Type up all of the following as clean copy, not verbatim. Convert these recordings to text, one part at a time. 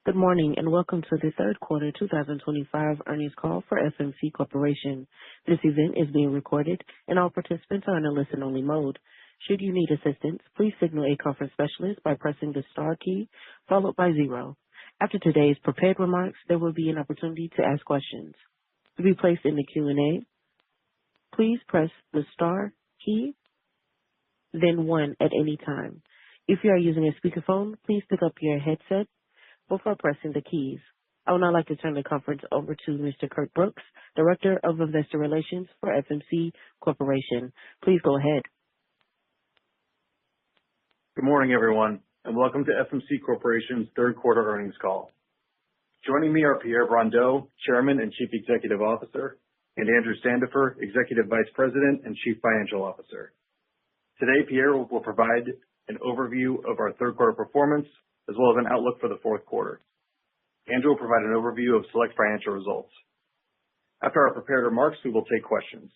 Good morning, and welcome to the third quarter 2025 earnings call for FMC Corporation. This event is being recorded, and all participants are in a listen-only mode. Should you need assistance, please signal a conference specialist by pressing the star key followed by 0. After today's prepared remarks, there will be an opportunity to ask questions. To be placed in the Q&A, please press the star key, then 1 at any time. If you are using a speakerphone, please pick up your headset before pressing the keys. I would now like to turn the conference over to Mr. Kurt Brooks, Director of Investor Relations for FMC Corporation. Please go ahead. Good morning, everyone, and welcome to FMC Corporation's third quarter earnings call. Joining me are Pierre Brondeau, Chairman and Chief Executive Officer, and Andrew Sandifer, Executive Vice President and Chief Financial Officer. Today, Pierre will provide an overview of our third quarter performance, as well as an outlook for the fourth quarter. Andrew will provide an overview of select financial results. After our prepared remarks, we will take questions.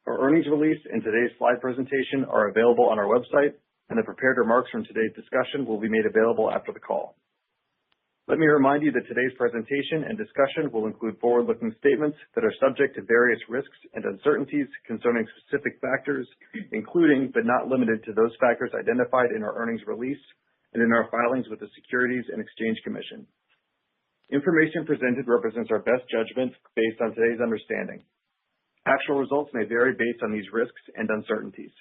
Our earnings release and today's slide presentation are available on our website, and the prepared remarks from today's discussion will be made available after the call. Let me remind you that today's presentation and discussion will include forward-looking statements that are subject to various risks and uncertainties concerning specific factors, including but not limited to those factors identified in our earnings release and in our filings with the Securities and Exchange Commission. Information presented represents our best judgment based on today's understanding. Actual results may vary based on these risks and uncertainties.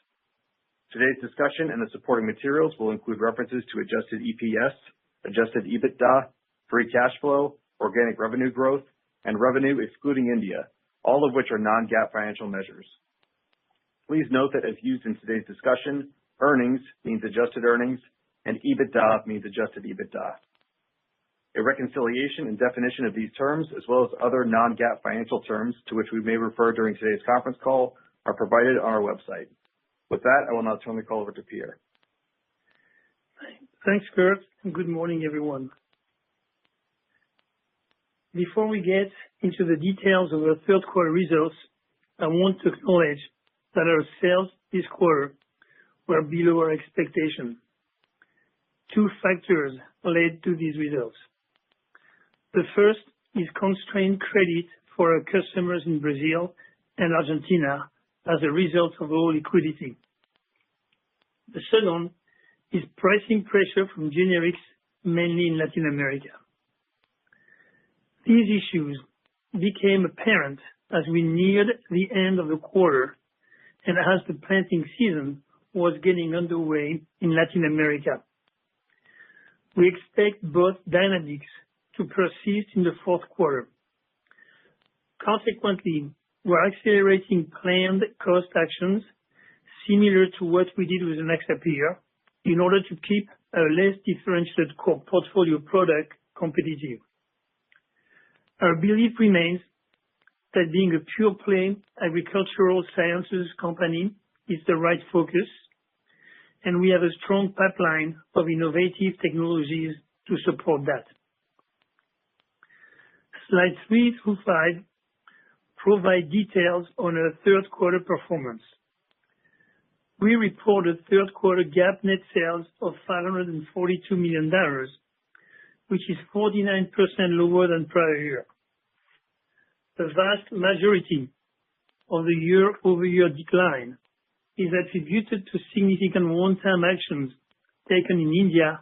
Today's discussion and the supporting materials will include references to adjusted EPS, adjusted EBITDA, free cash flow, organic revenue growth, and revenue excluding India, all of which are non-GAAP financial measures. Please note that as used in today's discussion, earnings means adjusted earnings, and EBITDA means adjusted EBITDA. A reconciliation and definition of these terms, as well as other non-GAAP financial terms to which we may refer during today's conference call, are provided on our website. With that, I will now turn the call over to Pierre. Thanks, Kurt, and good morning, everyone. Before we get into the details of our third quarter results, I want to acknowledge that our sales this quarter were below our expectation. Two factors led to these results. The first is constrained credit for our customers in Brazil and Argentina as a result of low liquidity. The second is pricing pressure from generics, mainly in Latin America. These issues became apparent as we neared the end of the quarter and as the planting season was getting underway in Latin America. We expect both dynamics to persist in the fourth quarter. Consequently, we're accelerating planned cost actions similar to what we did with the Nexapir in order to keep a less differentiated core portfolio product competitive. Our belief remains that being a pure-play agricultural sciences company is the right focus, and we have a strong pipeline of innovative technologies to support that. Slides 3 through 5 provide details on our third quarter performance. We reported third quarter GAAP net sales of $542 million, which is 49% lower than prior year. The vast majority of the year-over-year decline is attributed to significant one-time actions taken in India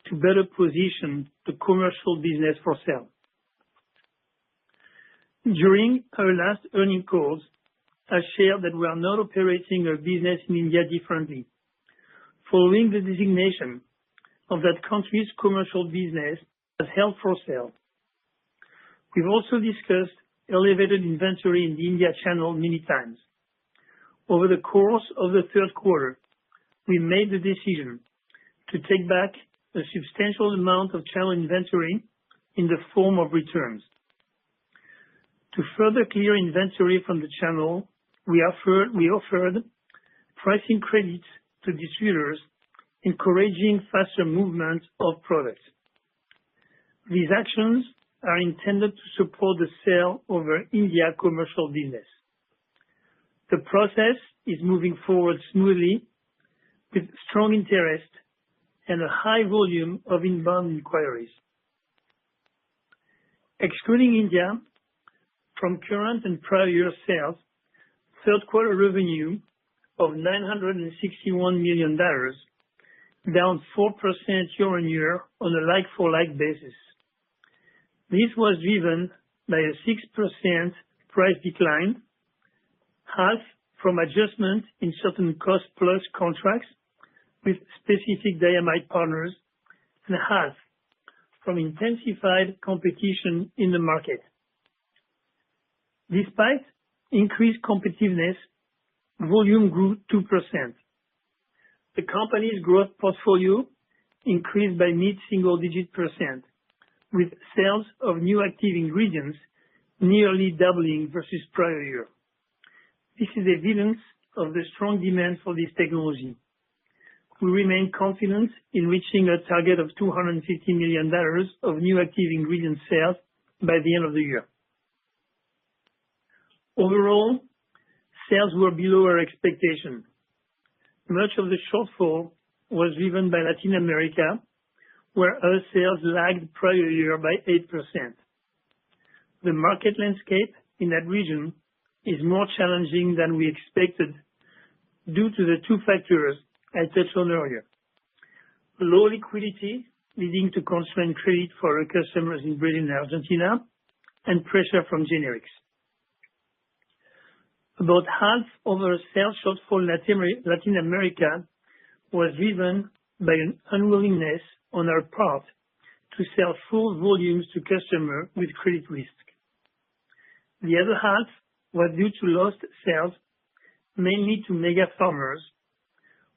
to better position the commercial business for sale. During our last earnings calls, I shared that we are not operating our business in India differently, following the designation of that country's commercial business as held for sale. We've also discussed elevated inventory in the India channel many times. Over the course of the third quarter, we made the decision to take back a substantial amount of channel inventory in the form of returns. To further clear inventory from the channel, we offered pricing credits to distributors, encouraging faster movement of products. These actions are intended to support the sale of our India commercial business. The process is moving forward smoothly with strong interest and a high volume of inbound inquiries. Excluding India, from current and prior year sales, third quarter revenue of $961 million, down 4% year-on-year on a like-for-like basis. This was driven by a 6% price decline, half from adjustment in certain cost-plus contracts with specific diamide partners, and half from intensified competition in the market. Despite increased competitiveness, volume grew 2%. The company's growth portfolio increased by mid-single-digit %, with sales of new active ingredients nearly doubling versus prior year. This is evidence of the strong demand for this technology. We remain confident in reaching a target of $250 million of new active ingredient sales by the end of the year. Overall, sales were below our expectation. Much of the shortfall was driven by Latin America, where our sales lagged prior year by 8%. The market landscape in that region is more challenging than we expected due to the two factors I touched on earlier: low liquidity, leading to constrained credit for our customers in Brazil and Argentina, and pressure from generics. About half of our sales shortfall in Latin America was driven by an unwillingness on our part to sell full volumes to customers with credit risk. The other half was due to lost sales, mainly to mega farmers,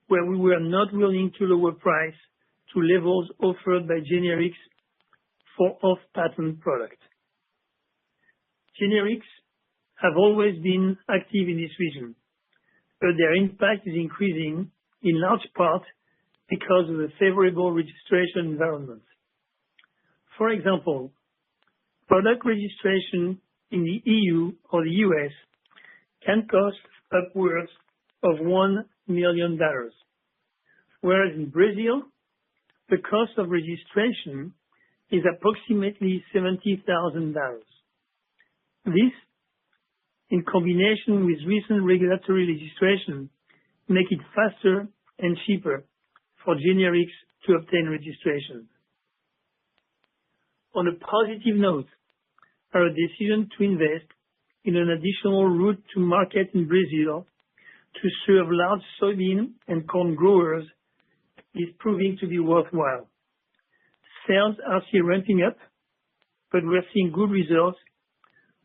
where we were not willing to lower price to levels offered by generics for off-patent products. Generics have always been active in this region, but their impact is increasing in large part because of the favorable registration environment. For example, product registration in the EU or the US can cost upwards of $1 million, whereas in Brazil, the cost of registration is approximately $70,000. This, in combination with recent regulatory legislation, make it faster and cheaper for generics to obtain registration. On a positive note, our decision to invest in an additional route to market in Brazil to serve large soybean and corn growers is proving to be worthwhile. Sales are still ramping up, but we're seeing good results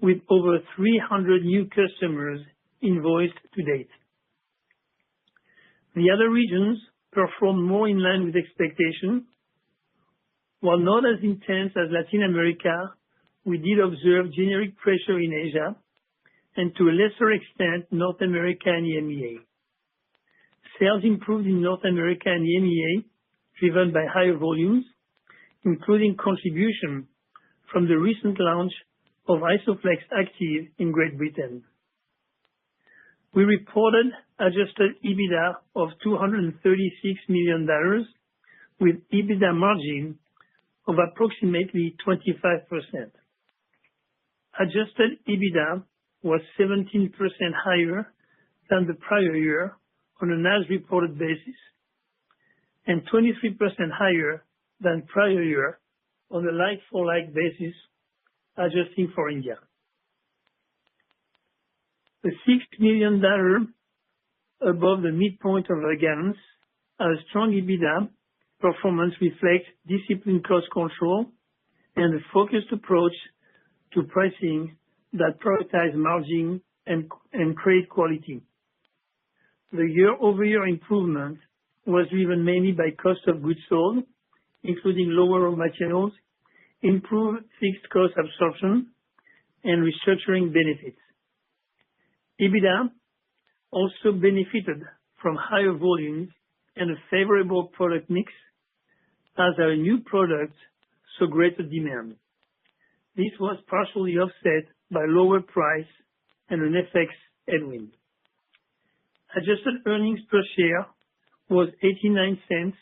with over 300 new customers invoiced to date. The other regions performed more in line with expectation. While not as intense as Latin America, we did observe generic pressure in Asia and to a lesser extent North America and EMEA. Sales improved in North America and EMEA, driven by higher volumes, including contribution from the recent launch of Isoflex Active in Great Britain. We reported adjusted EBITDA of $236 million with EBITDA margin of approximately 25%. Adjusted EBITDA was 17% higher than the prior year on an as-reported basis and 23% higher than prior year on a like-for-like basis, adjusting for India. The $6 million above the midpoint of our guidance, our strong EBITDA performance reflects disciplined cost control and a focused approach to pricing that prioritize margin and credit quality. The year-over-year improvement was driven mainly by cost of goods sold, including lower raw materials, improved fixed cost absorption, and restructuring benefits. EBITDA also benefited from higher volumes and a favorable product mix as our new products saw greater demand. This was partially offset by lower price and an FX headwind. Adjusted earnings per share was 89 cents,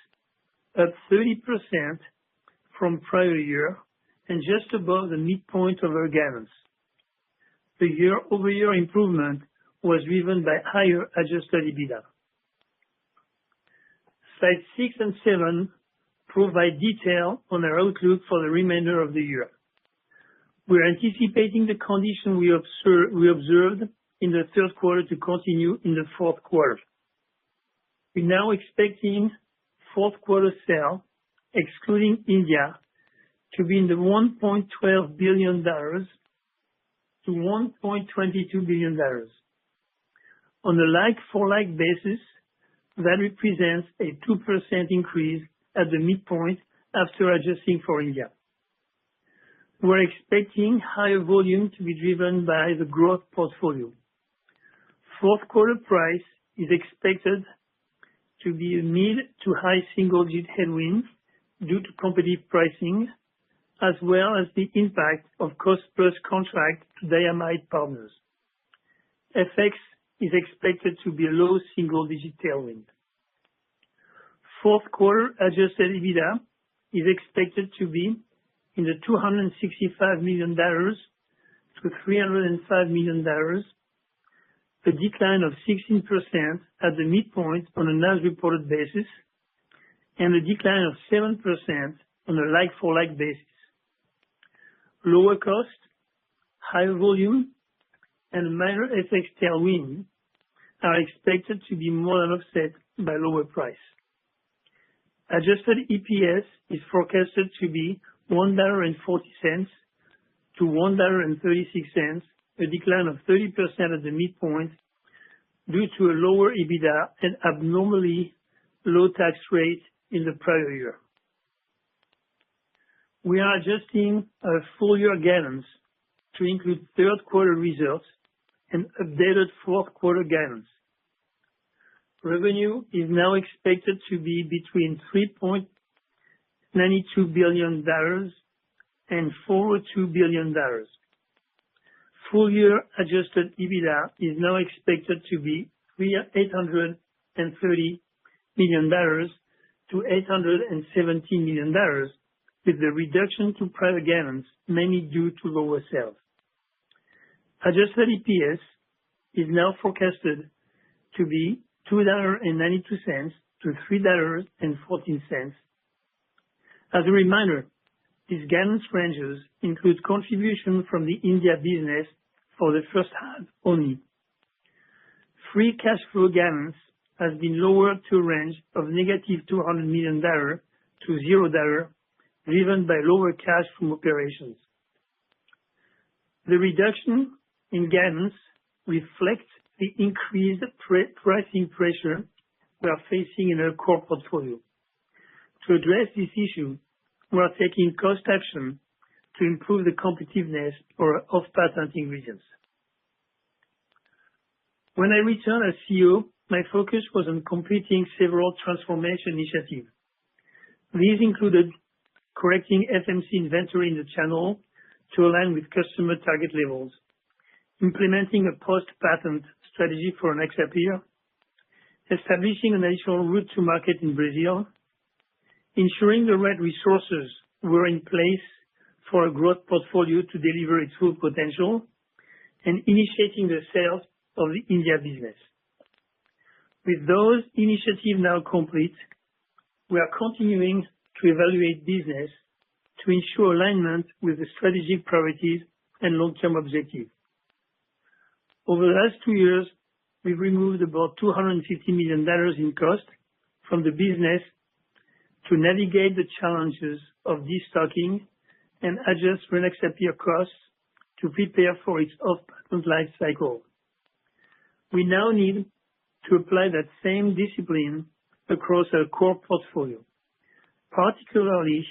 up 30% from prior year and just above the midpoint of our guidance. The year-over-year improvement was driven by higher adjusted EBITDA. Slides 6 and 7 provide detail on our outlook for the remainder of the year. We're anticipating the condition we observed in the third quarter to continue in the fourth quarter. We're now expecting fourth quarter sales, excluding India, to be in the $1.12 billion to $1.22 billion. On a like-for-like basis, that represents a 2% increase at the midpoint after adjusting for India. We're expecting higher volume to be driven by the growth portfolio. Fourth quarter price is expected to be a mid to high single-digit headwind due to competitive pricing, as well as the impact of cost-plus contract to diamide partners. FX is expected to be a low single-digit tailwind. Fourth quarter adjusted EBITDA is expected to be in the $265 million to $305 million, a decline of 16% at the midpoint on an as-reported basis, and a decline of 7% on a like-for-like basis. Lower cost, higher volume, and a minor FX tailwind are expected to be more than offset by lower price. Adjusted EPS is forecasted to be $1.40 to $1.36, a decline of 30% at the midpoint due to a lower EBITDA and abnormally low tax rate in the prior year. We are adjusting our full-year guidance to include third quarter results and updated fourth quarter guidance. Revenue is now expected to be between $3.92 billion and $4.2 billion. Full-year adjusted EBITDA is now expected to be $830 million to $870 million, with the reduction to prior guidance mainly due to lower sales. Adjusted EPS is now forecasted to be $2.92 to $3.14. As a reminder, these guidance ranges include contribution from the India business for the first half only. Free cash flow guidance has been lowered to a range of negative $200 million to $0, driven by lower cash from operations. The reduction in guidance reflects the increased pricing pressure we are facing in our core portfolio. To address this issue, we are taking cost action to improve the competitiveness of our off-patent ingredients. When I returned as CEO, my focus was on completing several transformation initiatives. These included correcting FMC inventory in the channel to align with customer target levels, implementing a post-patent strategy for Rynaxypyr, establishing an additional route to market in Brazil, ensuring the right resources were in place for a growth portfolio to deliver its full potential, and initiating the sales of the India business. With those initiatives now complete, we are continuing to evaluate business to ensure alignment with the strategic priorities and long-term objectives. Over the last 2 years, we've removed about $250 million in cost from the business to navigate the challenges of destocking and adjust Rynaxypyr costs to prepare for its off-patent life cycle. We now need to apply that same discipline across our core portfolio, particularly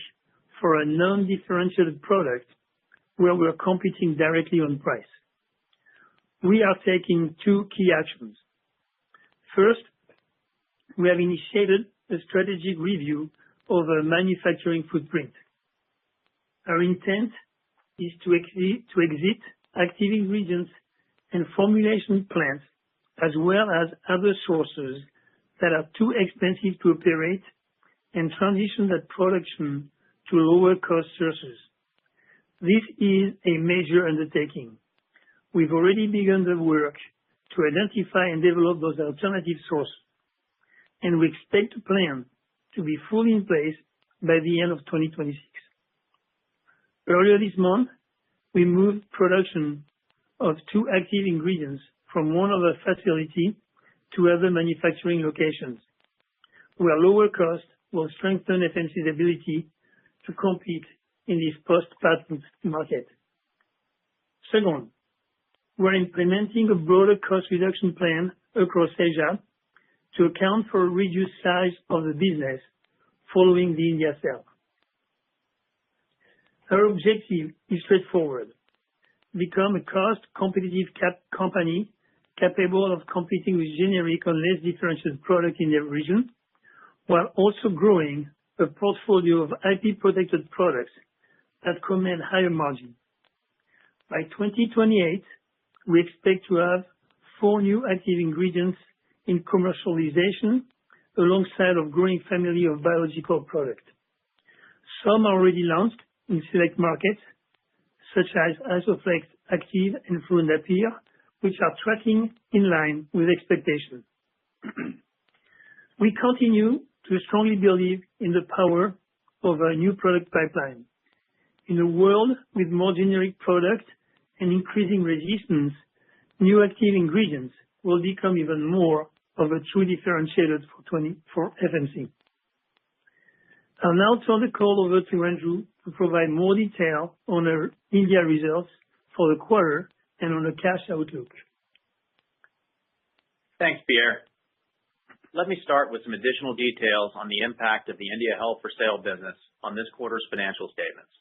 for a non-differentiated product where we are competing directly on price. We are taking 2 key actions. First, we have initiated a strategic review of our manufacturing footprint. Our intent is to exit active ingredients and formulation plants, as well as other sources that are too expensive to operate, and transition that production to lower cost sources. This is a major undertaking. We've already begun the work to identify and develop those alternative sources, and we expect the plan to be fully in place by the end of 2026. Earlier this month, we moved production of 2 active ingredients from one of our facilities to other manufacturing locations, where lower cost will strengthen FMC's ability to compete in this post-patent market. Second, we're implementing a broader cost reduction plan across Asia to account for a reduced size of the business following the India sale. Our objective is straightforward: become a cost-competitive company capable of competing with generic or less differentiated products in the region, while also growing a portfolio of IP-protected products that command higher margin. By 2028, we expect to have 4 new active ingredients in commercialization alongside a growing family of biological products. Some are already launched in select markets, such as Isoflex Active and Fluindapyr, which are tracking in line with expectations. We continue to strongly believe in the power of our new product pipeline. In a world with more generic products and increasing resistance, new active ingredients will become even more of a true differentiator for FMC. I'll now turn the call over to Andrew to provide more detail on our India results for the quarter and on the cash outlook. Thanks, Pierre. Let me start with some additional details on the impact of the India held for sale business on this quarter's financial statements.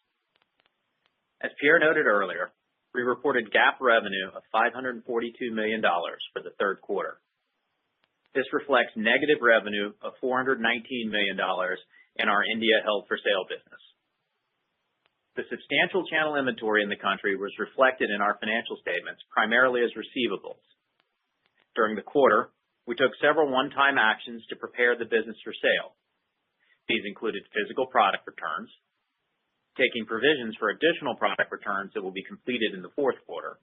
As Pierre noted earlier, we reported GAAP revenue of $542 million for the third quarter. This reflects negative revenue of $419 million in our India held for sale business. The substantial channel inventory in the country was reflected in our financial statements primarily as receivables. During the quarter, we took several one-time actions to prepare the business for sale. These included physical product returns, taking provisions for additional product returns that will be completed in the fourth quarter,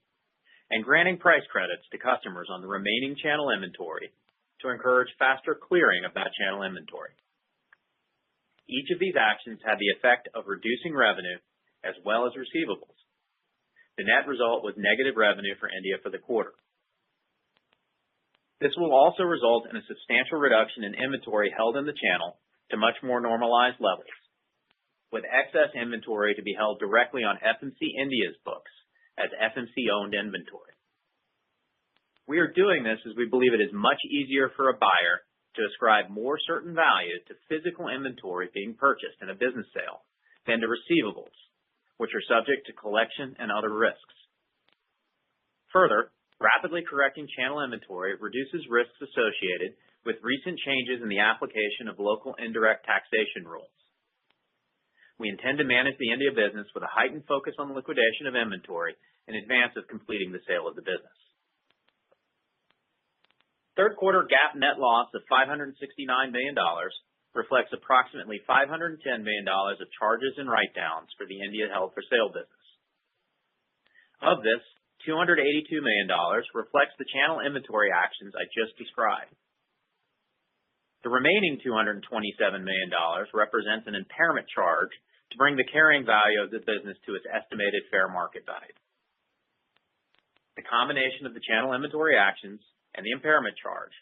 and granting price credits to customers on the remaining channel inventory to encourage faster clearing of that channel inventory. Each of these actions had the effect of reducing revenue as well as receivables. The net result was negative revenue for India for the quarter. This will also result in a substantial reduction in inventory held in the channel to much more normalized levels, with excess inventory to be held directly on FMC India's books as FMC-owned inventory. We are doing this as we believe it is much easier for a buyer to ascribe more certain value to physical inventory being purchased in a business sale than to receivables, which are subject to collection and other risks. Further, rapidly correcting channel inventory reduces risks associated with recent changes in the application of local indirect taxation rules. We intend to manage the India business with a heightened focus on the liquidation of inventory in advance of completing the sale of the business. Third quarter GAAP net loss of $569 million reflects approximately $510 million of charges and write-downs for the India held for sale business. Of this, $282 million reflects the channel inventory actions I just described. The remaining $227 million represents an impairment charge to bring the carrying value of the business to its estimated fair market value. The combination of the channel inventory actions and the impairment charge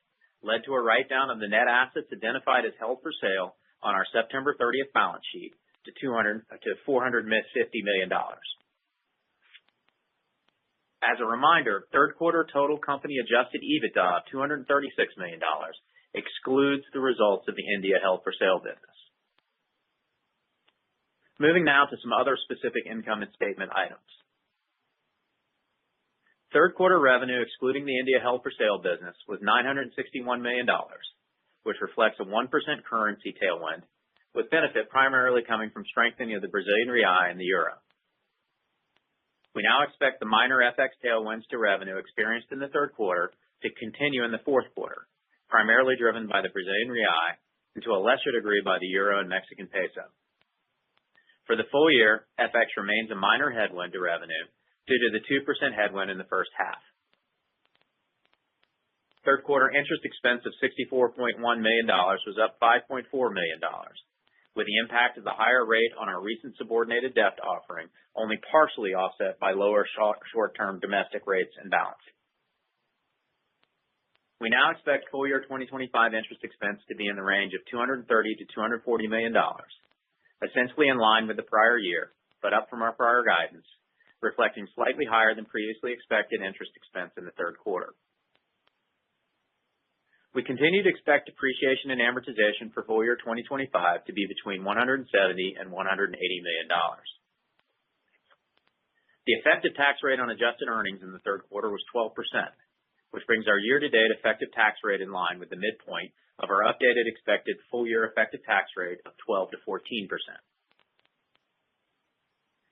led to a write-down of the net assets identified as held for sale on our September 30th balance sheet to $450 million. As a reminder, third quarter total company adjusted EBITDA of $236 million excludes the results of the India held for sale business. Moving now to some other specific income and statement items. Third quarter revenue excluding the India held for sale business was $961 million, which reflects a 1% currency tailwind, with benefit primarily coming from strengthening of the Brazilian real and the euro. We now expect the minor FX tailwinds to revenue experienced in the third quarter to continue in the fourth quarter, primarily driven by the Brazilian real and to a lesser degree by the euro and Mexican peso. For For the full year, FX remains a minor headwind to revenue due to the 2% headwind in the first half. Third quarter interest expense of $64.1 million was up $5.4 million, with the impact of the higher rate on our recent subordinated debt offering only partially offset by lower short-term domestic rates and balance. We now expect full year 2025 interest expense to be in the range of $230 to $240 million, essentially in line with the prior year, but up from our prior guidance, reflecting slightly higher than previously expected interest expense in the third quarter. We continue to expect depreciation and amortization for full year 2025 to be between $170 and $180 million. The effective tax rate on adjusted earnings in the third quarter was 12%, which brings our year-to-date effective tax rate in line with the midpoint of our updated expected full-year effective tax rate of 12 to 14%.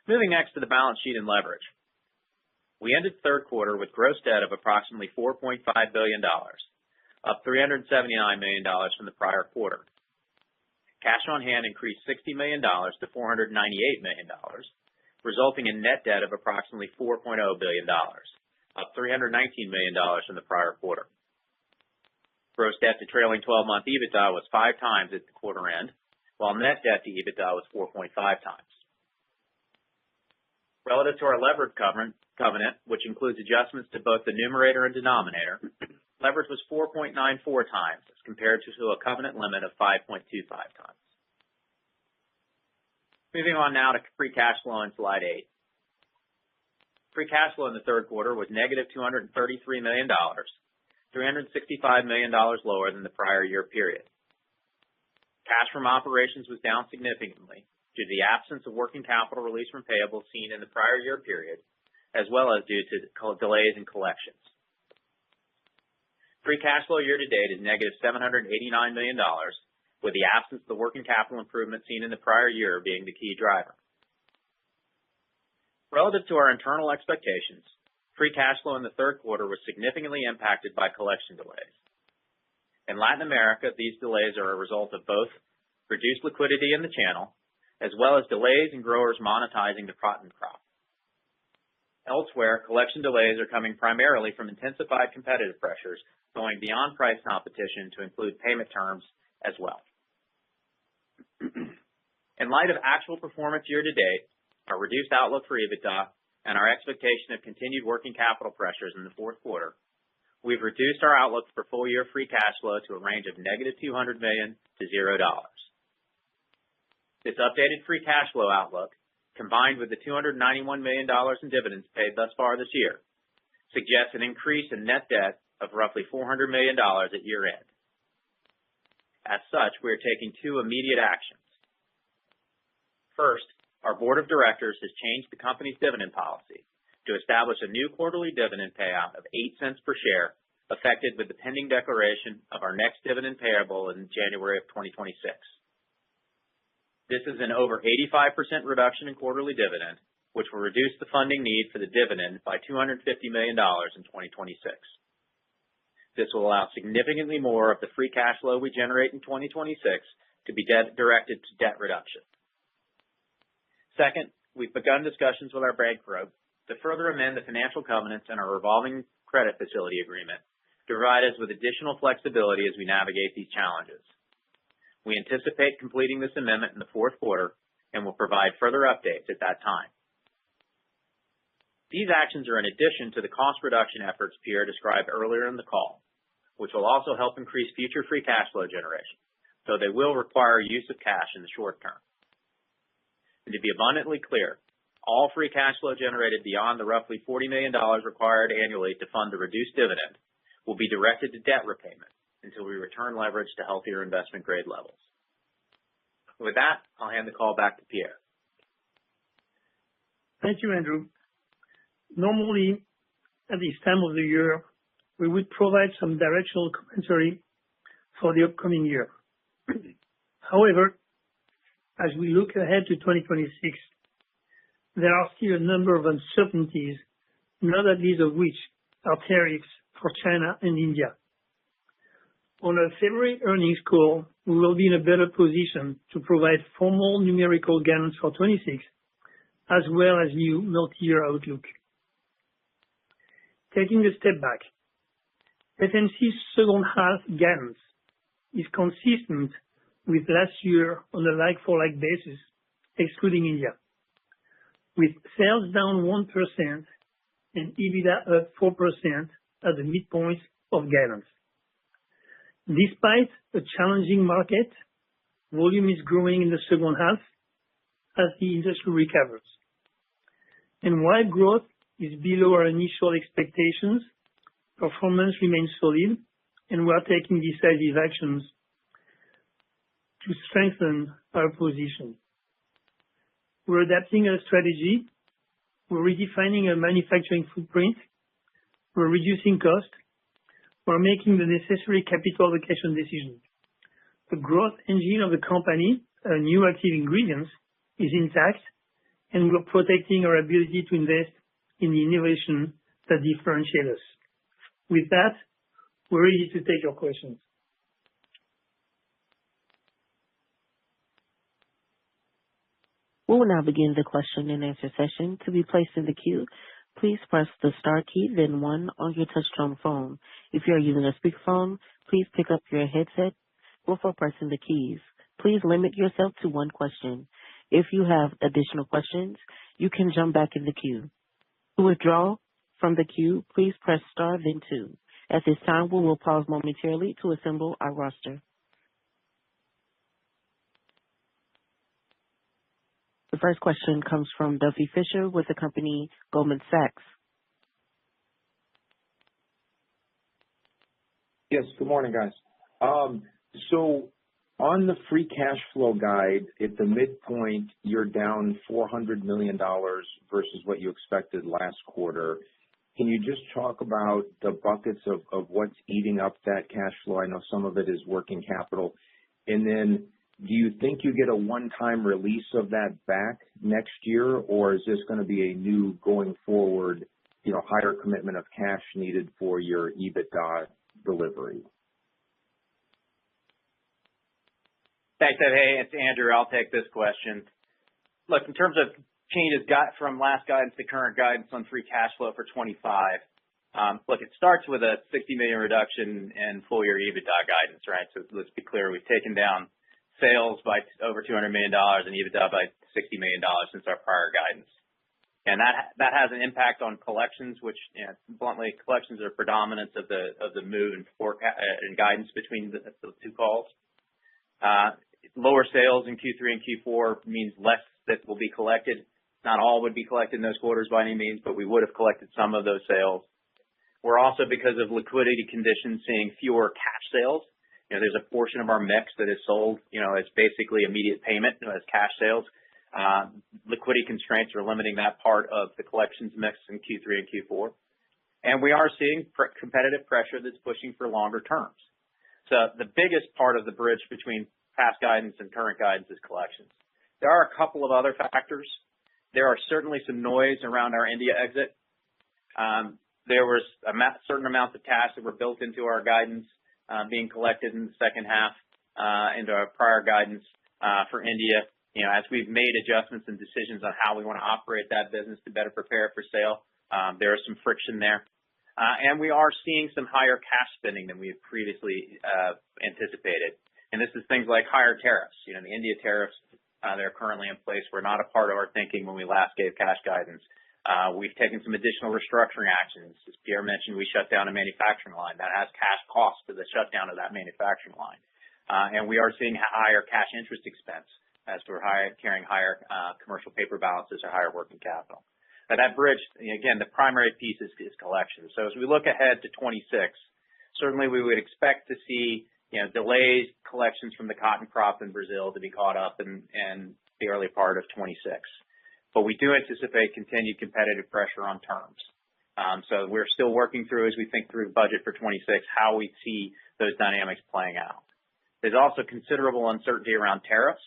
Moving next to the balance sheet and leverage. We ended the third quarter with gross debt of approximately $4.5 billion, up $379 million from the prior quarter. Cash on hand increased $60 million to $498 million, resulting in net debt of approximately $4.0 billion, up $319 million from the prior quarter. Gross debt to trailing 12-month EBITDA was 5 times at the quarter end, while net debt to EBITDA was 4.5 times. Relative to our leverage covenant, which includes adjustments to both the numerator and denominator, leverage was 4.94 times as compared to a covenant limit of 5.25 times. Moving on now to free cash flow on slide 8. Free cash flow in the third quarter was negative $233 million, $365 million lower than the prior year period. Cash from operations was down significantly due to the absence of working capital release from payables seen in the prior year period, as well as due to delays in collections. Free cash flow year-to-date is negative $789 million, with the absence of the working capital improvement seen in the prior year being the key driver. Relative to our internal expectations, free cash flow in the third quarter was significantly impacted by collection delays. In Latin America, these delays are a result of both reduced liquidity in the channel, as well as delays in growers monetizing the cotton crop. Elsewhere, collection delays are coming primarily from intensified competitive pressures going beyond price competition to include payment terms as well. In light of actual performance year-to-date, our reduced outlook for EBITDA, and our expectation of continued working capital pressures in the fourth quarter, we've reduced our outlook for full-year free cash flow to a range of negative $200 million to $0. This updated free cash flow outlook, combined with the $291 million in dividends paid thus far this year, suggests an increase in net debt of roughly $400 million at year-end. As such, we are taking 2 immediate actions. First, our board of directors has changed the company's dividend policy to establish a new quarterly dividend payout of 8 cents per share, effective with the pending declaration of our next dividend payable in January of 2026. This is an over 85% reduction in quarterly dividend, which will reduce the funding need for the dividend by $250 million in 2026. This will allow significantly more of the free cash flow we generate in 2026 to be directed to debt reduction. Second, we've begun discussions with our bank group to further amend the financial covenants in our revolving credit facility agreement to provide us with additional flexibility as we navigate these challenges. We anticipate completing this amendment in the fourth quarter and will provide further updates at that time. These actions are in addition to the cost reduction efforts Pierre described earlier in the call, which will also help increase future free cash flow generation, though they will require use of cash in the short term. And to be abundantly clear, all free cash flow generated beyond the roughly $40 million required annually to fund the reduced dividend will be directed to debt repayment until we return leverage to healthier investment grade levels. With that, I'll hand the call back to Pierre. Thank you, Andrew. Normally, at this time of the year, we would provide some directional commentary for the upcoming year. However, as we look ahead to 2026, there are still a number of uncertainties, not at least of which are tariffs for China and India. On our February earnings call, we will be in a better position to provide formal numerical guidance for 26, as well as new multi-year outlook. Taking a step back, FMC's second half guidance is consistent with last year on a like-for-like basis, excluding India, with sales down 1% and EBITDA up 4% at the midpoint of guidance. Despite a challenging market, volume is growing in the second half as the industry recovers. And while growth is below our initial expectations, performance remains solid, and we are taking decisive actions to strengthen our position. We're adapting our strategy. We're redefining our manufacturing footprint. We're reducing cost. We're making the necessary capital allocation decisions. The growth engine of the company, our new active ingredients, is intact, and we're protecting our ability to invest in the innovation that differentiates us. With that, we're ready to take your questions. We will now begin the question and answer session. To be placed in the queue, please press the star key, then 1 on your touchtone phone. If you are using a speakerphone, please pick up your headset before pressing the keys. Please limit yourself to 1 question. If you have additional questions, you can jump back in the queue. To withdraw from the queue, please press star, then 2. At this time, we will pause momentarily to assemble our roster. The first question comes from Duffy Fisher with the company Goldman Sachs. Yes, good morning, guys. So on the free cash flow guide, at the midpoint, you're down $400 million versus what you expected last quarter. Can you just talk about the buckets of what's eating up that cash flow? I know some of it is working capital. And then do you think you get a one-time release of that back next year, or is this going to be a new going forward, higher commitment of cash needed for your EBITDA delivery? Thanks, Ed. Hey, it's Andrew. I'll take this question. Look, in terms of changes got from last guidance to current guidance on free cash flow for 25, look, it starts with a $60 million reduction in full-year EBITDA guidance, right? So let's be clear. We've taken down sales by over $200 million and EBITDA by $60 million since our prior guidance. And that has an impact on collections, which, bluntly, collections are predominance of the move and guidance between the two calls. Lower sales in Q3 and Q4 means less that will be collected. Not all would be collected in those quarters by any means, but we would have collected some of those sales. We're also, because of liquidity conditions, seeing fewer cash sales. There's a portion of our mix that is sold, as basically immediate payment, as cash sales. Liquidity constraints are limiting that part of the collections mix in Q3 and Q4. And we are seeing competitive pressure that's pushing for longer terms. So the biggest part of the bridge between past guidance and current guidance is collections. There are a couple of other factors. There are certainly some noise around our India exit. There was certain amounts of cash that were built into our guidance being collected in the second half into our prior guidance for India. As we've made adjustments and decisions on how we want to operate that business to better prepare for sale, there is some friction there. And we are seeing some higher cash spending than we had previously anticipated. And this is things like higher tariffs. The India tariffs that are currently in place were not a part of our thinking when we last gave cash guidance. We've taken some additional restructuring actions. As Pierre mentioned, we shut down a manufacturing line. That has cash costs to the shutdown of that manufacturing line. And we are seeing higher cash interest expense as we're carrying higher commercial paper balances or higher working capital. Now, that bridge, again, the primary piece is collection. So as we look ahead to 26, certainly we would expect to see delayed collections from the cotton crop in Brazil to be caught up in the early part of 26. But we do anticipate continued competitive pressure on terms. So we're still working through, as we think through budget for 26, how we see those dynamics playing out. There's also considerable uncertainty around tariffs.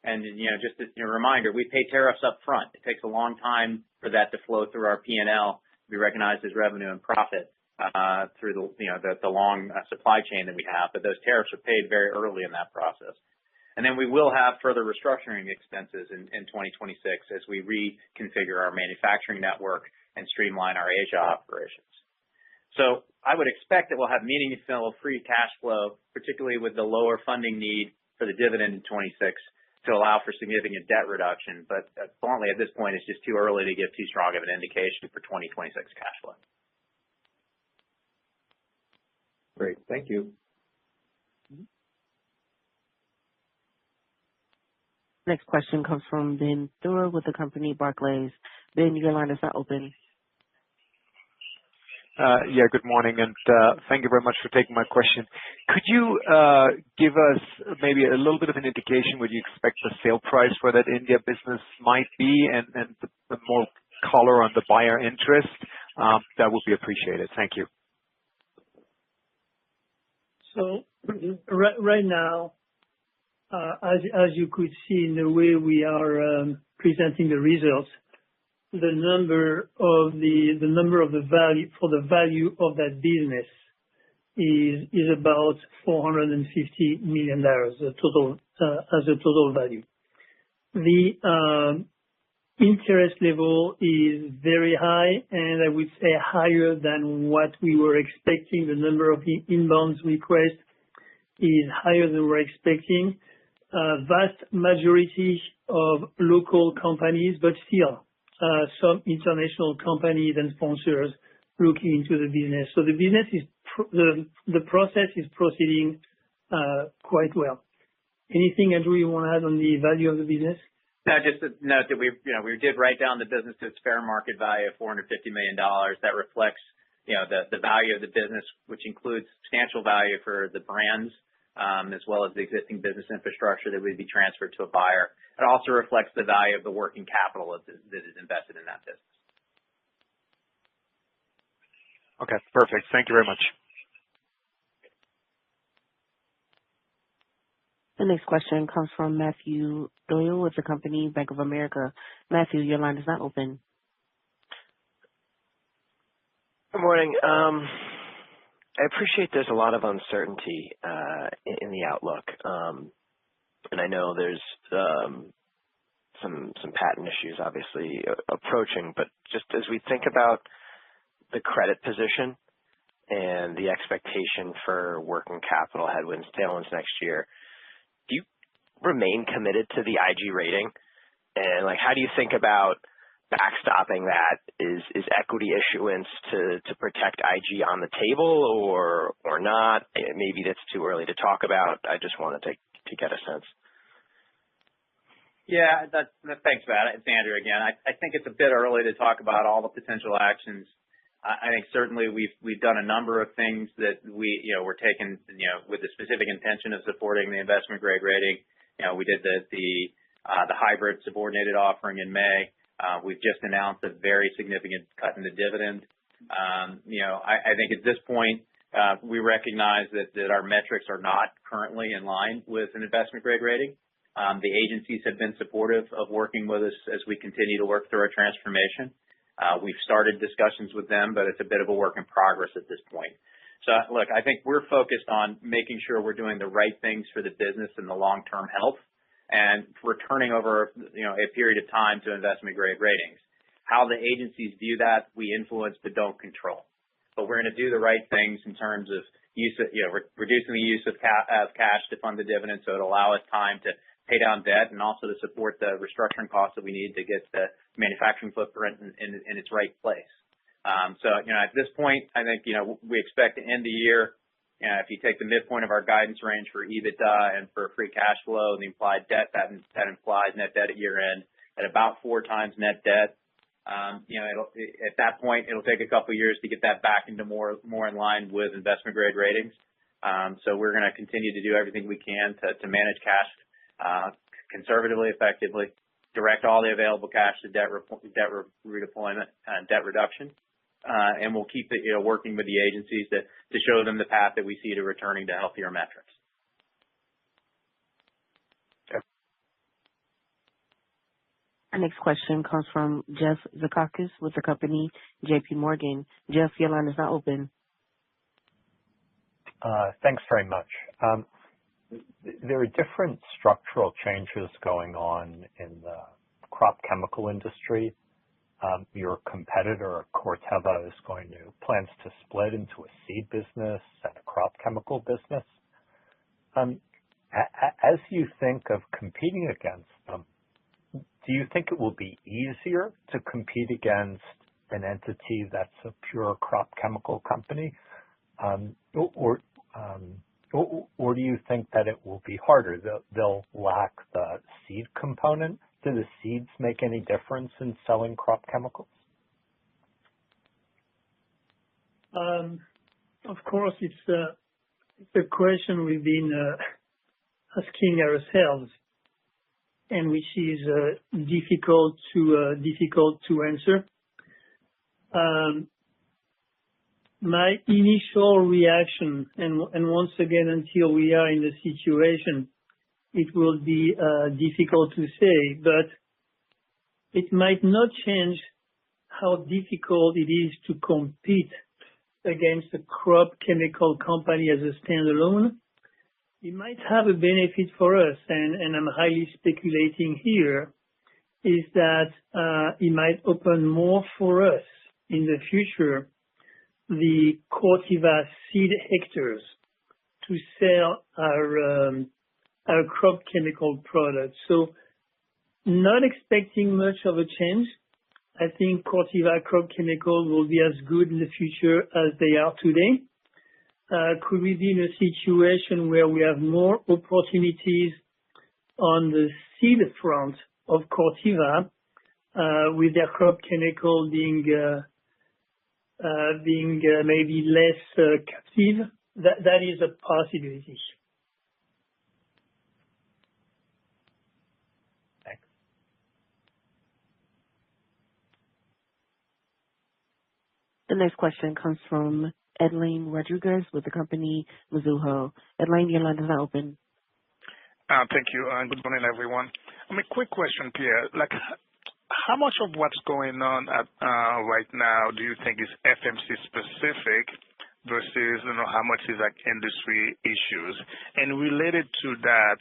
And, just as a reminder, we pay tariffs up front. It takes a long time for that to flow through our P&L, be recognized as revenue and profit. through the long supply chain that we have, but those tariffs are paid very early in that process. And then we will have further restructuring expenses in 2026 as we reconfigure our manufacturing network and streamline our Asia operations. So I would expect that we'll have meaningful free cash flow, particularly with the lower funding need for the dividend in 26 to allow for significant debt reduction. But bluntly, at this point, it's just too early to give too strong of an indication for 2026 cash flow. Great. Thank you. Next question comes from Ben Theurer with the company Barclays. Ben, your line is now open. Yeah, good morning, and thank you very much for taking my question. Could you give us maybe a little bit of an indication what you expect the sale price for that India business might be, and the more color on the buyer interest? That would be appreciated. Thank you. So right now, as you could see in the way we are presenting the results, the number of the value for the value of that business is about $450 million as a total value. The interest level is very high, and I would say higher than what we were expecting. The number of inbound requests is higher than we're expecting. Vast majority of local companies, but still some international companies and sponsors looking into the business. So the business the process is proceeding quite well. Anything, Andrew, you want to add on the value of the business? No, just to note that we did write down the business to its fair market value of $450 million. That reflects, the value of the business, which includes substantial value for the brands, as well as the existing business infrastructure that would be transferred to a buyer. It also reflects the value of the working capital that is invested in that business. Okay, perfect. Thank you very much. The next question comes from Matthew Doyle with the company Bank of America. Matthew, your line is now open. Good morning. I appreciate there's a lot of uncertainty in the outlook, and I know there's some patent issues obviously approaching. But just as we think about the credit position and the expectation for working capital headwinds, tailwinds next year, do you remain committed to the IG rating? And how do you think about backstopping that? Is equity issuance to protect IG on the table or not? Maybe that's too early to talk about. I just wanted to get a sense. Yeah, thanks, Matt. It's Andrew again. I think it's a bit early to talk about all the potential actions. I think certainly we've done a number of things that we're taking with the specific intention of supporting the investment grade rating. We did the hybrid subordinated offering in May. We've just announced a very significant cut in the dividend. I think at this point we recognize that our metrics are not currently in line with an investment grade rating. The agencies have been supportive of working with us as we continue to work through our transformation. We've started discussions with them, but it's a bit of a work in progress at this point. So look, I think we're focused on making sure we're doing the right things for the business and the long-term health, and returning over a period of time to investment grade ratings. How the agencies view that, we influence but don't control. But we're going to do the right things in terms of reducing the use of cash to fund the dividend, so it'll allow us time to pay down debt and also to support the restructuring costs that we need to get the manufacturing footprint in its right place. So at this point, I think we expect to end the year. If you take the midpoint of our guidance range for EBITDA and for free cash flow and the implied debt, that implies net debt at year end at about 4 times net debt. At that point, it'll take a couple of years to get that back into more in line with investment grade ratings. So we're going to continue to do everything we can to manage cash conservatively, effectively, direct all the available cash to debt redeployment and debt reduction. And we'll keep working with the agencies to show them the path that we see to returning to healthier metrics. Okay. Our next question comes from Jeff Zekauskas with the company JP Morgan. Jeff, your line is now open. Thanks very much. There are different structural changes going on in the crop chemical industry. Your competitor, Corteva, plans to split into a seed business and a crop chemical business. As you think of competing against them, do you think it will be easier to compete against an entity that's a pure crop chemical company, or do you think that it will be harder? They'll lack the seed component. Do the seeds make any difference in selling crop chemicals? Of course, it's a question we've been asking ourselves, and which is difficult to answer. My initial reaction, and once again, until we are in the situation, it will be difficult to say, but it might not change how difficult it is to compete against a crop chemical company as a standalone. It might have a benefit for us, and I'm highly speculating here, is that it might open more for us in the future the Corteva seed hectares to sell our crop chemical products. So not expecting much of a change. I think Corteva crop chemical will be as good in the future as they are today. Could we be in a situation where we have more opportunities on the seed front of Corteva, with their crop chemical being maybe less captive? That is a possibility. Thanks. The next question comes from Edlain Rodriguez with the company Mizuho. Edlain, your line is now open. Thank you, and good morning, everyone. A quick question, Pierre. How much of what's going on right now do you think is FMC specific versus how much is industry issues? And related to that,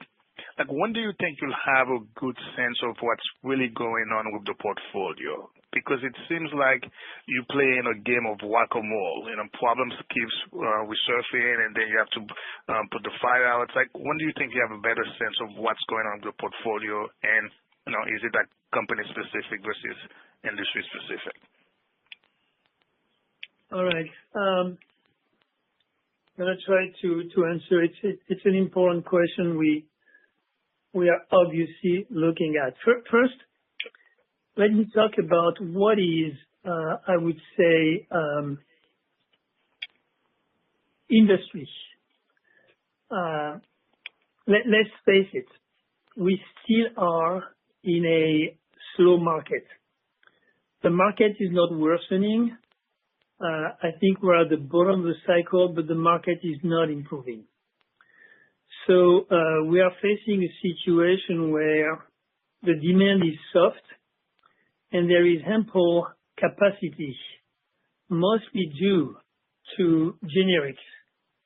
when do you think you'll have a good sense of what's really going on with the portfolio? Because it seems like you play in a game of whack-a-mole. Problems keeps resurfacing, and then you have to put the fire out. It's when do you think you have a better sense of what's going on with the portfolio, and is it company specific versus industry specific? All right. I'm going to try to answer. It's an important question we are obviously looking at. First, let me talk about what is, I would say, industry. Let's face it, we still are in a slow market. The market is not worsening. I think we're at the bottom of the cycle, but the market is not improving. So we are facing a situation where the demand is soft and there is ample capacity, mostly due to generics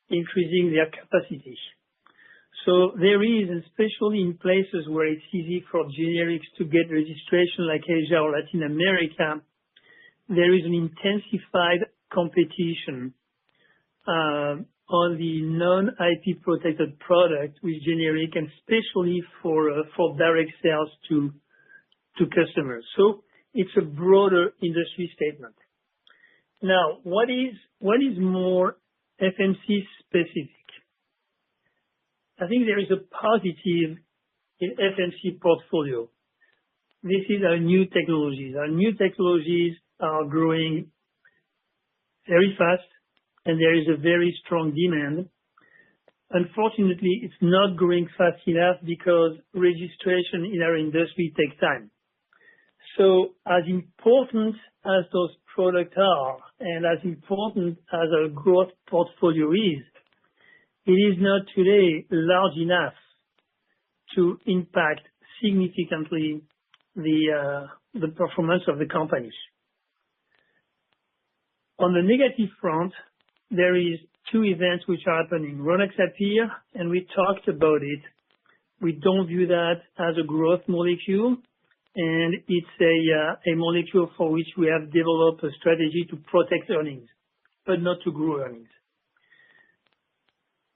increasing their capacity. So there is, especially in places where it's easy for generics to get registration like Asia or Latin America, there is an intensified competition on the non-IP protected product with generic, and especially for direct sales to customers. So it's a broader industry statement. Now, what is more FMC specific? I think there is a positive in FMC portfolio. This is our new technologies. Our new technologies are growing very fast, and there is a very strong demand. Unfortunately, it's not growing fast enough because registration in our industry takes time. So as important as those products are, and as important as our growth portfolio is, it is not today large enough to impact significantly the performance of the companies. On the negative front, there is two events which are happening. Rynaxypyr, and we talked about it. We don't view that as a growth molecule, and it's a molecule for which we have developed a strategy to protect earnings, but not to grow earnings.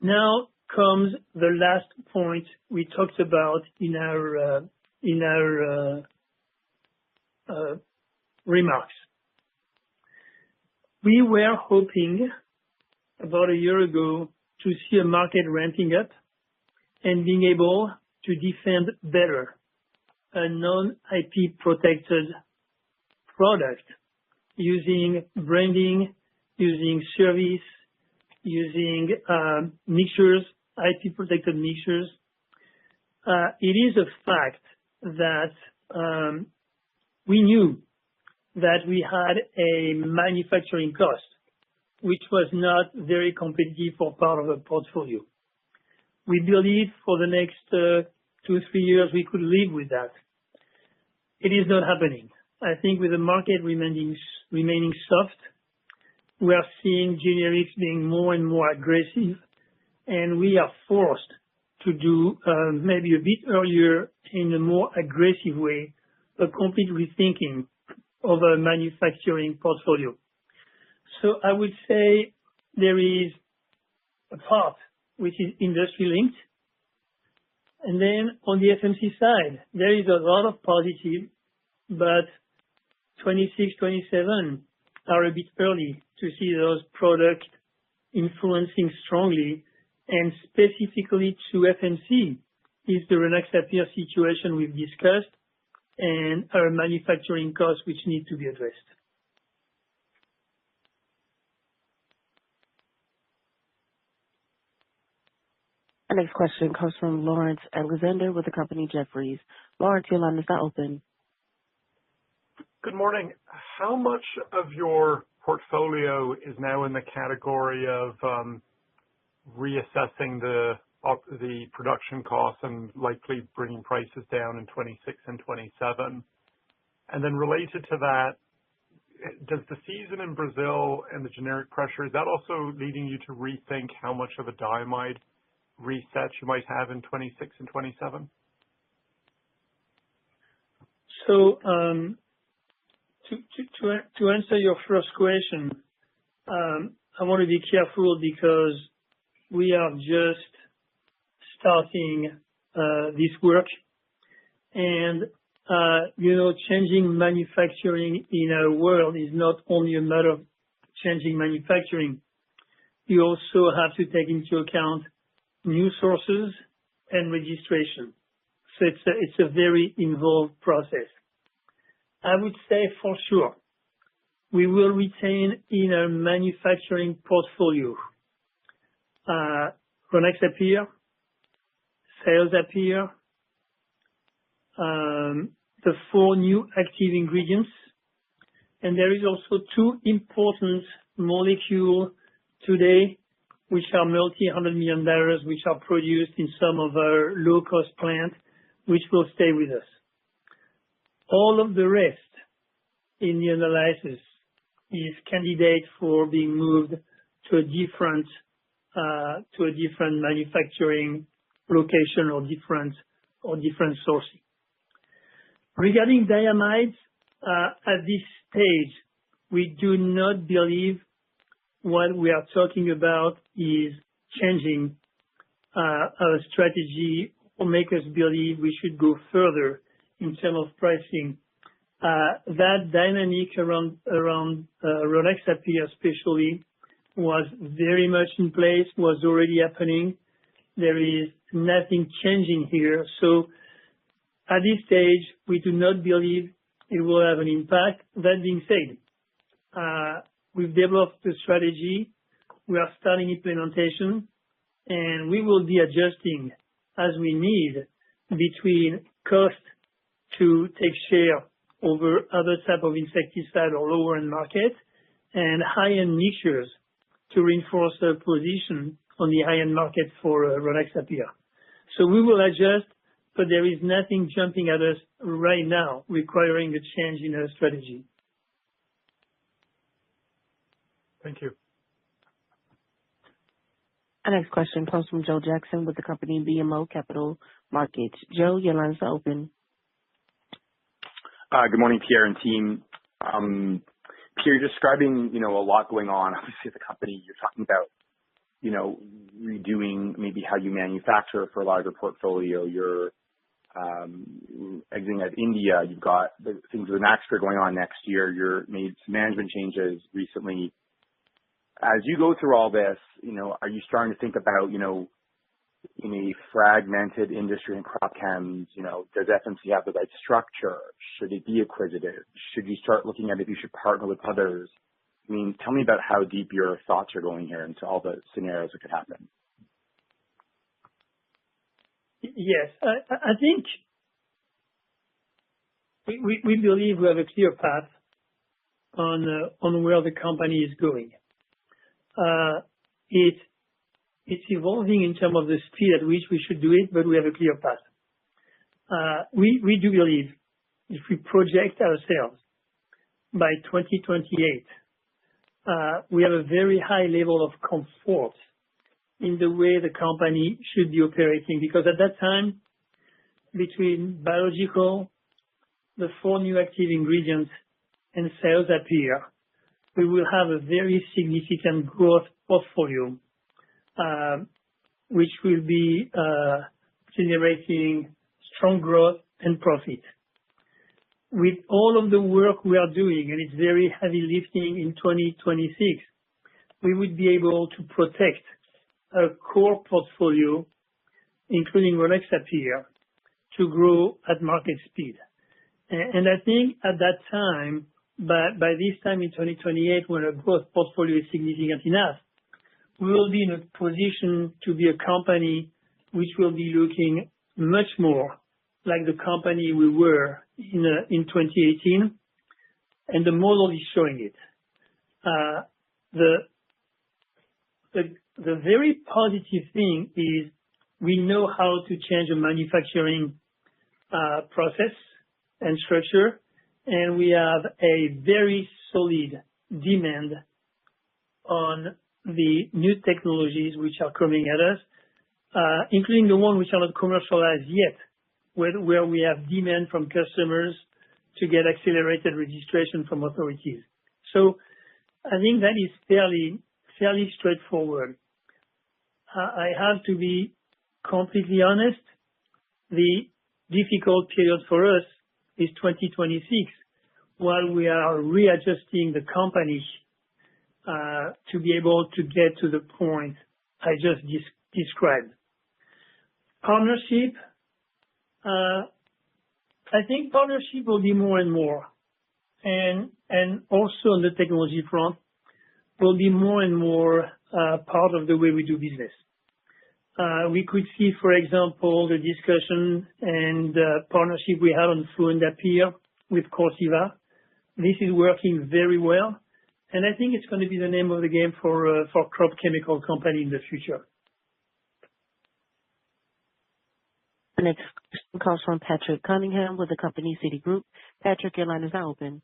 Now comes the last point we talked about in our remarks. We were hoping about a year ago to see a market ramping up and being able to defend better a non-IP protected product using branding, using service, using mixtures, IP protected mixtures. It is a fact that we knew that we had a manufacturing cost which was not very competitive for part of the portfolio. We believe for the next 2-3 years we could live with that. It is not happening. I think with the market remaining soft, we are seeing generics being more and more aggressive, and we are forced to do maybe a bit earlier in a more aggressive way, a complete rethinking of a manufacturing portfolio. So I would say there is a part which is industry linked. And then on the FMC side, there is a lot of positive, but 26, 27 are a bit early to see those products influencing strongly, and specifically to FMC is the Rynaxypyr situation we've discussed and our manufacturing costs which need to be addressed. Our next question comes from Lawrence Alexander with the company Jefferies. Lawrence, your line is now open. Good morning. How much of your portfolio is now in the category of reassessing the production costs and likely bringing prices down in 26 and 27? And then related to that, does the season in Brazil and the generic pressure, is that also leading you to rethink how much of a diamide reset you might have in 26 and 27? So to answer your first question, I want to be careful because we are just starting this work, and changing manufacturing in our world is not only a matter of changing manufacturing. You also have to take into account new sources and registration. So it's a very involved process. I would say for sure we will retain in our manufacturing portfolio Rynaxypyr, Cyazypyr, the 4 new active ingredients, and there is also 2 important molecules today which are multi-$100 million, which are produced in some of our low-cost plants, which will stay with us. All of the rest in the analysis is candidate for being moved to a different manufacturing location or different sourcing. Regarding diamides, at this stage, we do not believe what we are talking about is changing our strategy or make us believe we should go further in terms of pricing. That dynamic around Rynaxypyr especially was very much in place, was already happening. There is nothing changing here. So at this stage, we do not believe it will have an impact. That being said, we've developed a strategy. We are starting implementation, and we will be adjusting as we need between cost to take share over other type of insecticide or lower end market and high-end mixtures to reinforce our position on the high-end market for Rynaxypyr. So we will adjust, but there is nothing jumping at us right now requiring a change in our strategy. Thank you. Our next question comes from Joe Jackson with the company BMO Capital Markets. Joe, your line is open. Good morning, Pierre and team. Pierre, you're describing, a lot going on, obviously, at the company. You're talking about, redoing maybe how you manufacture for a larger portfolio. You're exiting out India. You've got the things with Maxter going on next year. You're made some management changes recently. As you go through all this, are you starting to think about, in a fragmented industry in crop chems, does FMC have the right structure? Should it be acquisitive? Should you start looking at if you should partner with others? I mean, tell me about how deep your thoughts are going here into all the scenarios that could happen. Yes, I think we believe we have a clear path on where the company is going. It's evolving in terms of the speed at which we should do it, but we have a clear path. We do believe if we project ourselves by 2028, we have a very high level of comfort in the way the company should be operating, because at that time, between biological, the 4 new active ingredients, and sales appear, we will have a very significant growth portfolio, which will be generating strong growth and profit. With all of the work we are doing, and it's very heavy lifting in 2026, we would be able to protect a core portfolio, including Rynaxypyr, to grow at market speed. And I think at that time, by this time in 2028, when a growth portfolio is significant enough, we will be in a position to be a company which will be looking much more like the company we were in 2018, and the model is showing it. The very positive thing is we know how to change a manufacturing process and structure, and we have a very solid demand on the new technologies which are coming at us, including the one which are not commercialized yet, where we have demand from customers to get accelerated registration from authorities. So I think that is fairly straightforward. I have to be completely honest. The difficult period for us is 2026, while we are readjusting the company to be able to get to the point I just described. Partnership, I think partnership will be more and more, and also on the technology front, will be more and more part of the way we do business. We could see, for example, the discussion and partnership we had on fluindapyr with Corteva. This is working very well, and I think it's going to be the name of the game for crop chemical company in the future. The next question comes from Patrick Cunningham with the company Citigroup. Patrick, your line is now open.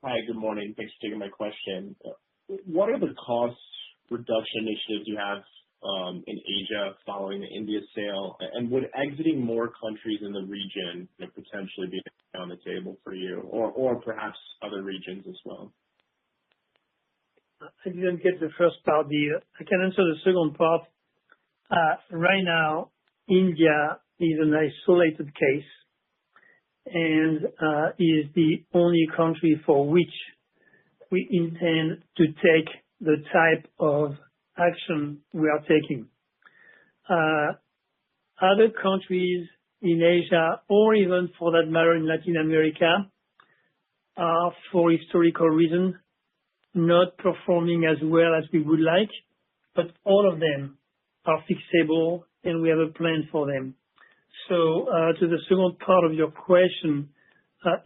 Hi, good morning. Thanks for taking my question. What are the cost reduction initiatives you have in Asia following the India sale? And would exiting more countries in the region potentially be on the table for you, or perhaps other regions as well? I didn't get the first part. I can answer the second part. Right now, India is an isolated case and is the only country for which we intend to take the type of action we are taking. Other countries in Asia, or even for that matter in Latin America, are, for historical reasons, not performing as well as we would like, but all of them are fixable, and we have a plan for them. So to the second part of your question,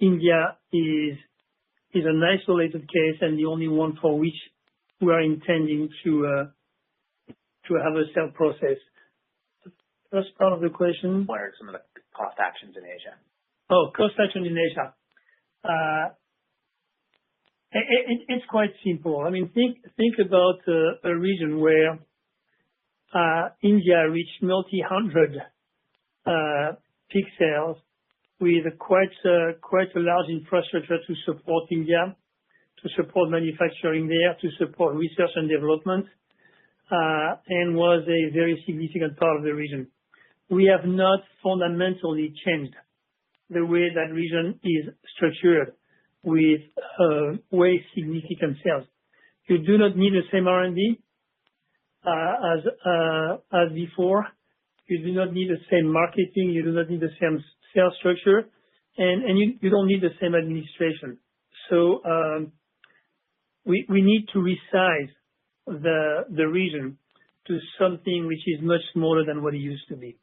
India is an isolated case and the only one for which we are intending to have a sale process. The first part of the question? What are some of the cost actions in Asia? Oh, cost action in Asia. It's quite simple. I mean, think about a region where India reached multi-hundred peak sales with quite a large infrastructure to support India, to support manufacturing there, to support research and development, and was a very significant part of the region. We have not fundamentally changed the way that region is structured with way significant sales. You do not need the same R&D as before. You do not need the same marketing. You do not need the same sales structure, and you don't need the same administration. So we need to resize the region to something which is much smaller than what it used to be.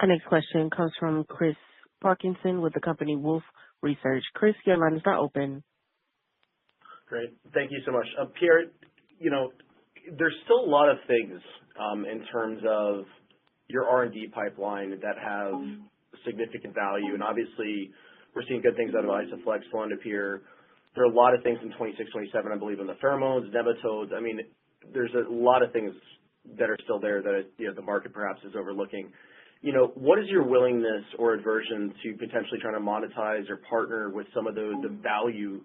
Our next question comes from Chris Parkinson with the company Wolfe Research. Chris, your line is now open. Great. Thank you so much. Pierre, there's still a lot of things in terms of your R&D pipeline that have significant value. And obviously, we're seeing good things out of Isoflex, Fluindapyr. There are a lot of things in 26, 27, I believe, in the pheromones, nematodes. I mean, there's a lot of things that are still there that the market perhaps is overlooking. What is your willingness or aversion to potentially trying to monetize or partner with some of the value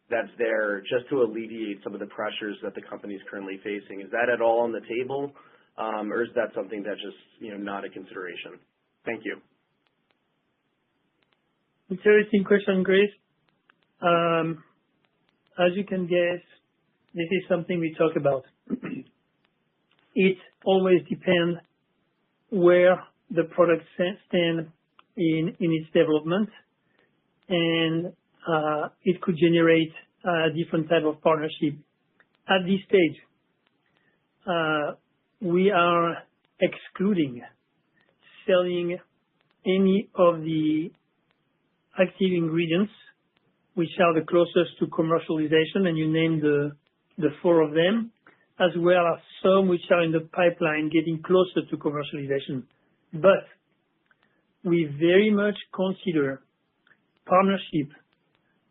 that's there just to alleviate some of the pressures that the company is currently facing? Is that at all on the table, or is that something that's just not a consideration? Thank you. Interesting question, Chris. As you can guess, this is something we talk about. It always depends where the product stand in its development, and it could generate a different type of partnership. At this stage, we are excluding selling any of the active ingredients which are the closest to commercialization, and you named the 4 of them, as well as some which are in the pipeline getting closer to commercialization. But we very much consider partnership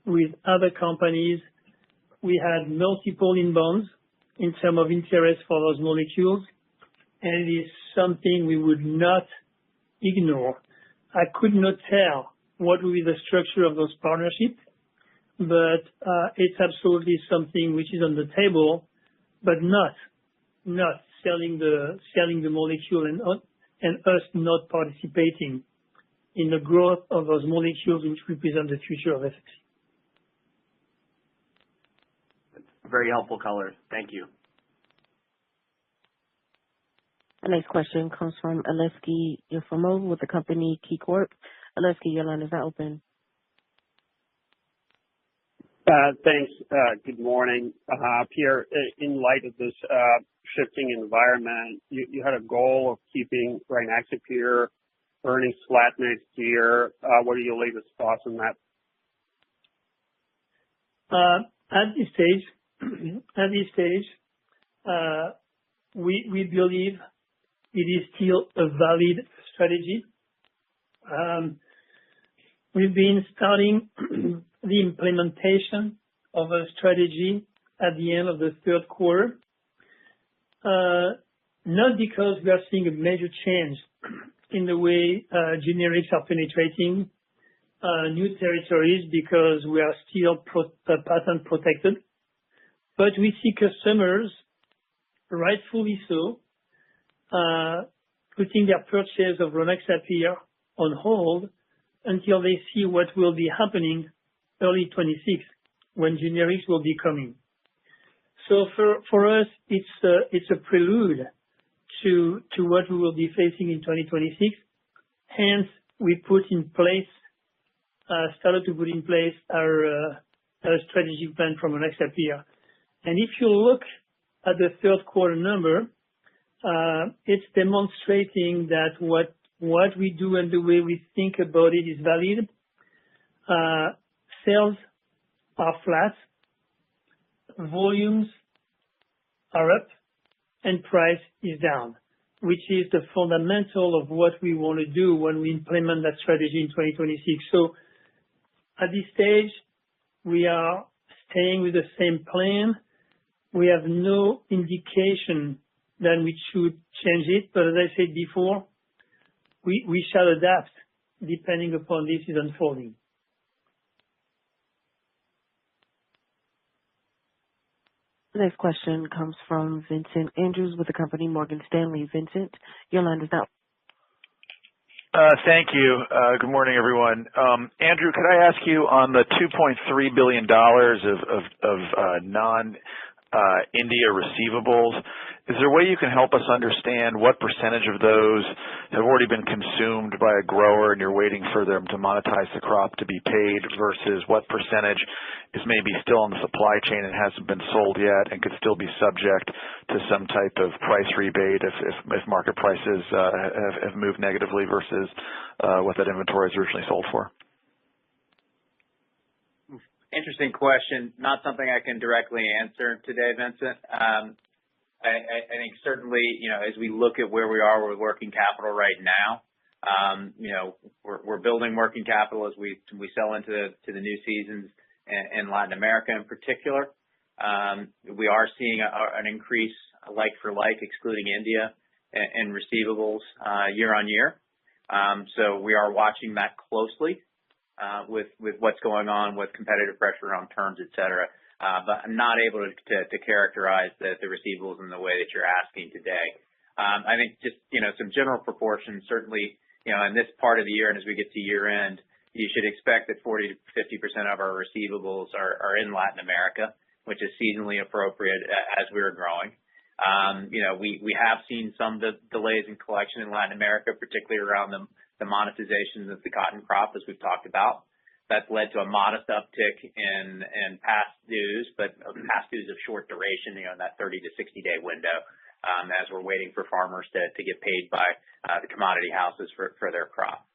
with other companies. We had multiple inbounds in terms of interest for those molecules, and it is something we would not ignore. I could not tell what will be the structure of those partnerships, but it's absolutely something which is on the table, but not selling the molecule and us not participating in the growth of those molecules which represent the future of FMC. Very helpful color. Thank you. The next question comes from Aleksey Yefremov with the company KeyCorp. Aleksey, your line is now open. Thanks. Good morning. Pierre, in light of this shifting environment, you had a goal of keeping Rynaxypyr earnings flat next year. What are your latest thoughts on that? At this stage, we believe it is still a valid strategy. We've been starting the implementation of a strategy at the end of the third quarter, not because we are seeing a major change in the way generics are penetrating new territories, because we are still patent protected, but we see customers, rightfully so, putting their purchase of Rynaxypyr on hold until they see what will be happening early 26, when generics will be coming. So for us, it's a prelude to what we will be facing in 2026. Hence, we started to put in place our strategic plan from Rynaxypyr. And if you look at the third quarter number, it's demonstrating that what we do and the way we think about it is valid. Sales are flat, volumes are up, and price is down. which is the fundamental of what we want to do when we implement that strategy in 2026. So at this stage, we are staying with the same plan. We have no indication that we should change it, but as I said before, we shall adapt depending upon this is unfolding. The next question comes from Vincent Andrews with the company Morgan Stanley. Vincent, your line is now. Thank you. Good morning, everyone. Andrew, could I ask you on the $2.3 billion of non-India receivables, is there a way you can help us understand what percentage of those have already been consumed by a grower and you're waiting for them to monetize the crop to be paid versus what percentage is maybe still in the supply chain and hasn't been sold yet and could still be subject to some type of price rebate if market prices have moved negatively versus what that inventory is originally sold for? Interesting question. Not something I can directly answer today, Vincent. I think certainly, as we look at where we are with working capital right now, we're building working capital as we sell into the new seasons in Latin America in particular. We are seeing an increase like for like, excluding India, in receivables year on year. So we are watching that closely with what's going on with competitive pressure on terms, et cetera. But I'm not able to characterize the receivables in the way that you're asking today. I think just, some general proportions, certainly, in this part of the year and as we get to year end, you should expect that 40 to 50% of our receivables are in Latin America, which is seasonally appropriate as we're growing. We have seen some delays in collection in Latin America, particularly around the monetization of the cotton crop, as we've talked about. That's led to a modest uptick in past dues, but past dues of short duration, in that 30 to 60-day window, as we're waiting for farmers to get paid by the commodity houses for their crop.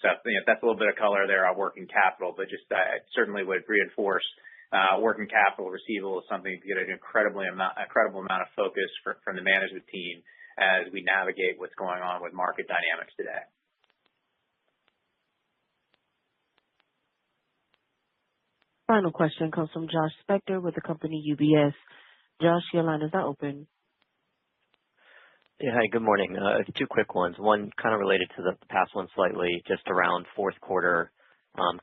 So that's a little bit of color there on working capital, but just I certainly would reinforce working capital receivable is something to get an incredible amount of focus from the management team as we navigate what's going on with market dynamics today. Final question comes from Josh Spector with the company UBS. Josh, your line is now open. Yeah, hi, good morning. Two quick ones. One kind of related to the past one slightly, just around fourth quarter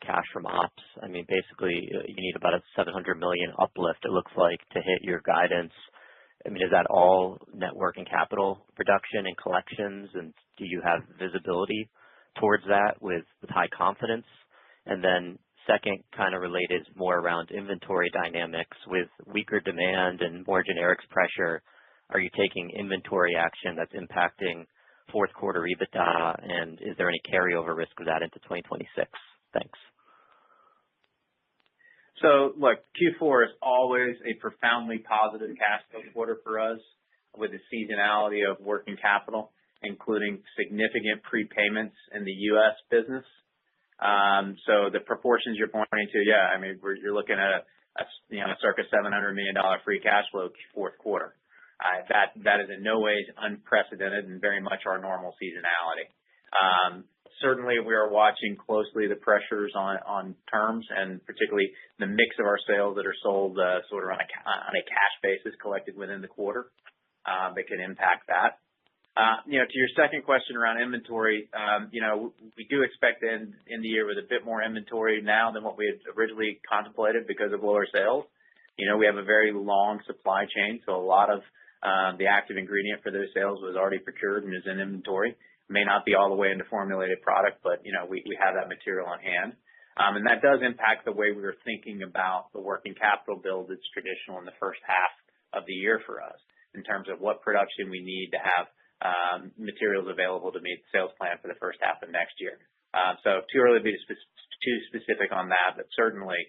cash from ops. I mean, basically, you need about a $700 million uplift, it looks like, to hit your guidance. I mean, is that all net working capital reduction and collections, and do you have visibility towards that with high confidence? And then second, kind of related, more around inventory dynamics with weaker demand and more generics pressure. Are you taking inventory action that's impacting fourth quarter EBITDA, and is there any carryover risk of that into 2026? Thanks. So, look, Q4 is always a profoundly positive cash flow quarter for us with the seasonality of working capital, including significant prepayments in the U.S. business. So the proportions you're pointing to, yeah, I mean, you're looking at a circa $700 million free cash flow fourth quarter. That is in no ways unprecedented and very much our normal seasonality. Certainly, we are watching closely the pressures on terms and particularly the mix of our sales that are sold sort of on a cash basis collected within the quarter that can impact that. To your second question around inventory, we do expect to end the year with a bit more inventory now than what we had originally contemplated because of lower sales. We have a very long supply chain, so a lot of the active ingredient for those sales was already procured and is in inventory. May not be all the way into formulated product, but we have that material on hand. And that does impact the way we were thinking about the working capital build that's traditional in the first half of the year for us in terms of what production we need to have materials available to meet the sales plan for the first half of next year. So too early to be too specific on that, but certainly,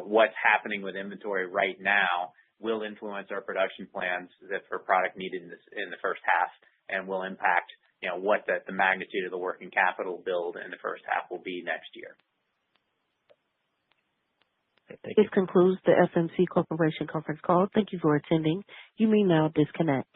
what's happening with inventory right now will influence our production plans for product needed in the first half and will impact, what the magnitude of the working capital build in the first half will be next year. This concludes the FMC Corporation conference call. Thank you for attending. You may now disconnect.